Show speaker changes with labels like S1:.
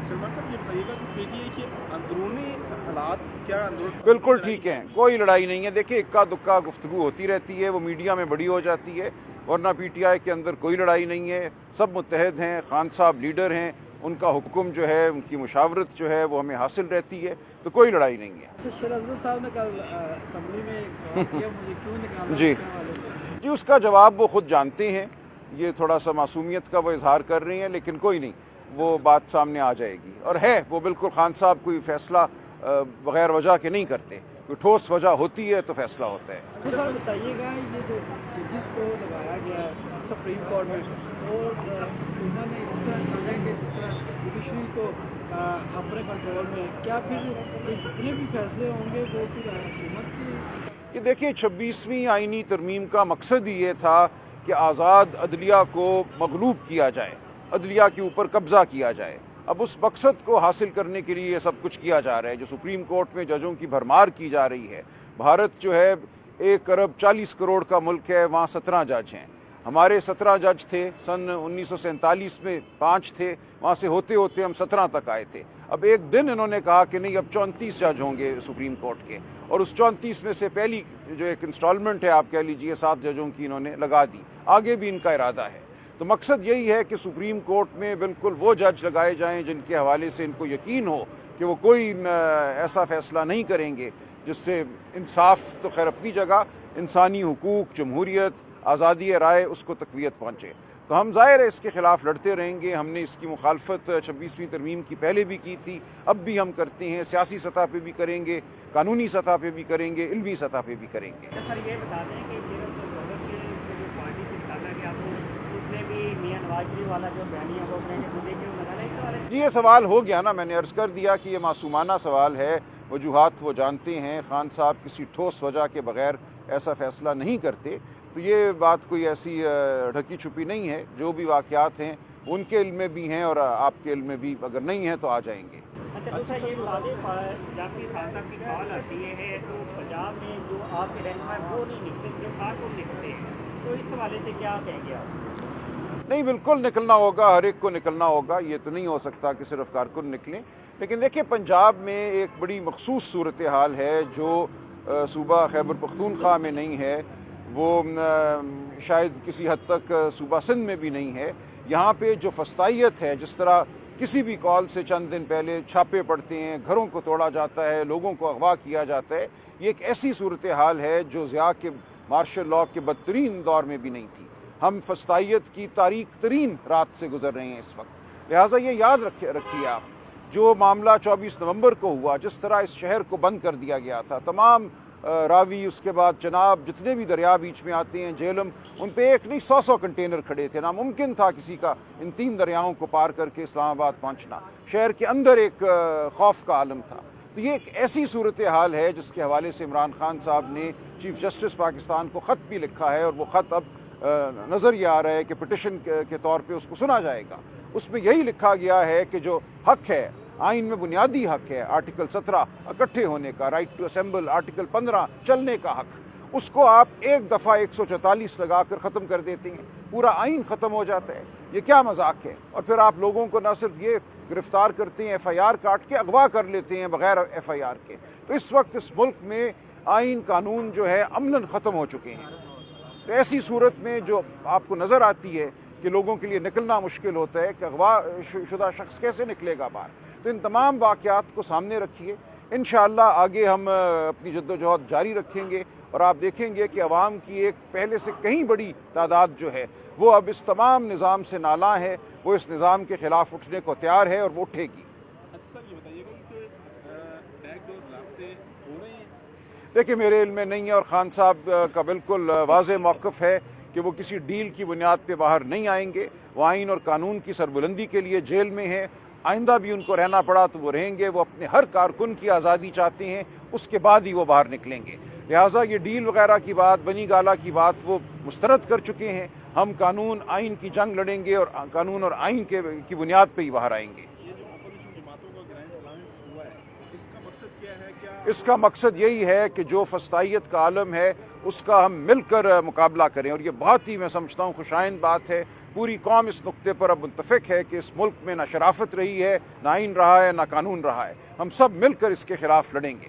S1: सलमान साहब ये बताइएगा कि पीटीआई के अंदरूनी हालात क्या
S2: बिल्कुल ठीक हैं, कोई लड़ाई नहीं है। देखिए इक्का दुक्का गुफ्तगू होती रहती है, वो मीडिया में बड़ी हो जाती है, वरना पीटीआई के अंदर कोई लड़ाई नहीं है। सब मुत्तहद हैं, खान साहब लीडर हैं, उनका हुक्म जो है, उनकी मुशावरत जो है वो हमें हासिल रहती है, तो कोई लड़ाई नहीं है।
S3: शेर अफजल साहब ने कल असेंबली में एक सवाल किया, मुझे क्यों निकाला
S2: जी जी, उसका जवाब वो खुद जानते हैं। ये थोड़ा सा मासूमियत का वो इजहार कर रही हैं, लेकिन कोई नहीं, वो बात सामने आ जाएगी। और है वो बिल्कुल, खान साहब कोई फैसला बग़ैर वजह के नहीं करते, कोई ठोस वजह होती है तो फैसला होता है।
S3: तो सर बताइएगा, ये जो जजेस को लगाया गया सुप्रीम कोर्ट में, और उन्होंने इस तरह कहा है कि जिस तरह जुडिशरी को अपने कंट्रोल में, क्या फिर जितने भी फैसले होंगे वो फिर हुकूमत की?
S2: ये देखिए 26वीं आईनी तरमीम का मकसद ही ये था कि आज़ाद अदलिया को मगलूब किया जाए, अदलिया के ऊपर कब्ज़ा किया जाए। अब उस मकसद को हासिल करने के लिए ये सब कुछ किया जा रहा है। जो सुप्रीम कोर्ट में जजों की भरमार की जा रही है, भारत जो है 1 अरब 40 करोड़ का मुल्क है, वहाँ 17 जज हैं। हमारे 17 जज थे, सन 1947 में 5 थे, वहाँ से होते होते हम 17 तक आए थे। अब एक दिन इन्होंने कहा कि नहीं, अब 34 जज होंगे सुप्रीम कोर्ट के, और उस 34 में से पहली जो एक इंस्टॉलमेंट है, आप कह लीजिए 7 जजों की इन्होंने लगा दी। आगे भी इनका इरादा है। तो मकसद यही है कि सुप्रीम कोर्ट में बिल्कुल वो जज लगाए जाएं जिनके हवाले से इनको यकीन हो कि वो कोई ऐसा फ़ैसला नहीं करेंगे जिससे इंसाफ तो खैर अपनी जगह, इंसानी हुकूक, जमहूरियत, आज़ादी राय, उसको तक़वियत पहुँचे। तो हम ज़ाहिर है इसके ख़िलाफ़ लड़ते रहेंगे। हमने इसकी मुखालफत 26वीं तरमीम की पहले भी की थी, अब भी हम करते हैं। सियासी सतह पे भी करेंगे, कानूनी सतह पे भी करेंगे, इल्मी सतह पे भी करेंगे।
S4: सर ये बता दें कि जो पार्टी से निकाला गया, तो उसमें भी मियां नवाज शरीफ वाला जो बयानी है वो मुझे क्यों लगा है?
S2: जी ये सवाल हो गया ना, मैंने अर्ज़ कर दिया कि ये मासूमाना सवाल है। वजूहात वो जानते हैं, खान साहब किसी ठोस वजह के बग़ैर ऐसा फ़ैसला नहीं करते। तो ये बात कोई ऐसी ढकी छुपी नहीं है। जो भी वाक़यात हैं उनके इल्म में भी हैं और आपके इल्म में भी अगर नहीं है तो आ जाएंगे।
S4: अच्छा ये बता दें, जब भी खान साहब की कॉल आती है तो पंजाब में जो आपके रहनुमा वो नहीं निकलते, सिर्फ कारकुन निकलते हैं, तो इस हवाले से क्या कहेंगे आप?
S2: नहीं, बिल्कुल निकलना होगा, हर एक को निकलना होगा। ये तो नहीं हो सकता कि सिर्फ कारकुन निकलें। लेकिन देखिए पंजाब में एक बड़ी मखसूस सूरत हाल है जो सूबा खैबर पख्तूनख्वा में नहीं है, वो शायद किसी हद तक सूबा सिंध में भी नहीं है। यहाँ पे जो फस्तायत है, जिस तरह किसी भी कॉल से चंद दिन पहले छापे पड़ते हैं, घरों को तोड़ा जाता है, लोगों को अगवा किया जाता है, ये एक ऐसी सूरत हाल है जो ज़िया के मार्शल लॉ के बदतरीन दौर में भी नहीं थी। हम फस्तायत की तारीख तरीन रात से गुजर रहे हैं इस वक्त। लिहाजा ये याद रखिए आप, जो मामला 24 नवंबर को हुआ, जिस तरह इस शहर को बंद कर दिया गया था, तमाम रावी, उसके बाद चनाब, जितने भी दरिया बीच में आते हैं, झेलम, उन पे एक नहीं 100 कंटेनर खड़े थे। नामुमकिन था किसी का इन 3 दरियाओं को पार करके इस्लामाबाद पहुंचना। शहर के अंदर एक खौफ का आलम था। तो ये एक ऐसी सूरत हाल है जिसके हवाले से इमरान खान साहब ने चीफ जस्टिस पाकिस्तान को ख़त भी लिखा है, और वो ख़त अब नज़र ये आ रहा है कि पिटिशन के तौर पे उसको सुना जाएगा। उसमें यही लिखा गया है कि जो हक है, आइन में बुनियादी हक है, आर्टिकल 17 इकट्ठे होने का, राइट टू असेंबल, आर्टिकल 15 चलने का हक, उसको आप एक दफ़ा 144 लगा कर ख़त्म कर देते हैं, पूरा आइन ख़त्म हो जाता है। ये क्या मजाक है? और फिर आप लोगों को न सिर्फ ये गिरफ़्तार करते हैं, FIR काट के अगवा कर लेते हैं बग़ैर FIR के। तो इस वक्त इस मुल्क में आइन कानून जो है अमलन ख़त्म हो चुके हैं। तो ऐसी सूरत में जो आपको नज़र आती है कि लोगों के लिए निकलना मुश्किल होता है कि अगवा शुदा शख्स कैसे निकलेगा बाहर। तो इन तमाम वाक़यात को सामने रखिए। इंशाअल्लाह आगे हम अपनी जद्दोजहद जारी रखेंगे, और आप देखेंगे कि अवाम की एक पहले से कहीं बड़ी तादाद जो है वो अब इस तमाम निज़ाम से नाला है, वो इस निज़ाम के ख़िलाफ़ उठने को तैयार है और वो उठेगी।
S1: अच्छा ये बताइएगा कि बैकडोर राब्ते हो रहे हैं?
S2: देखिए मेरे इल्म में नहीं है, और खान साहब का बिल्कुल वाज़ेह मौक़िफ़ है कि वो किसी डील की बुनियाद पे बाहर नहीं आएंगे। वो आइन और कानून की सरबुलंदी के लिए जेल में हैं, आइंदा भी उनको रहना पड़ा तो वो रहेंगे। वो अपने हर कारकुन की आज़ादी चाहते हैं, उसके बाद ही वो बाहर निकलेंगे। लिहाजा ये डील वगैरह की बात, बनी गाला की बात वो मुस्तरद कर चुके हैं। हम कानून आइन की जंग लड़ेंगे और कानून और आइन की बुनियाद पर ही बाहर आएंगे।
S1: ये जो अपोजिशन जमातों का ग्रैंड अलायंस हुआ है, इसका मकसद क्या है? क्या
S2: اس کا مقصد یہی ہے کہ جو فسطائیت کا عالم ہے اس کا ہم مل کر مقابلہ کریں، اور یہ بہت ہی میں سمجھتا ہوں خوشائند بات ہے. پوری قوم اس نقطے پر اب متفق ہے کہ اس ملک میں نہ شرافت رہی ہے، نہ آئین رہا ہے، نہ قانون رہا ہے. ہم سب مل کر اس کے خلاف لڑیں گے.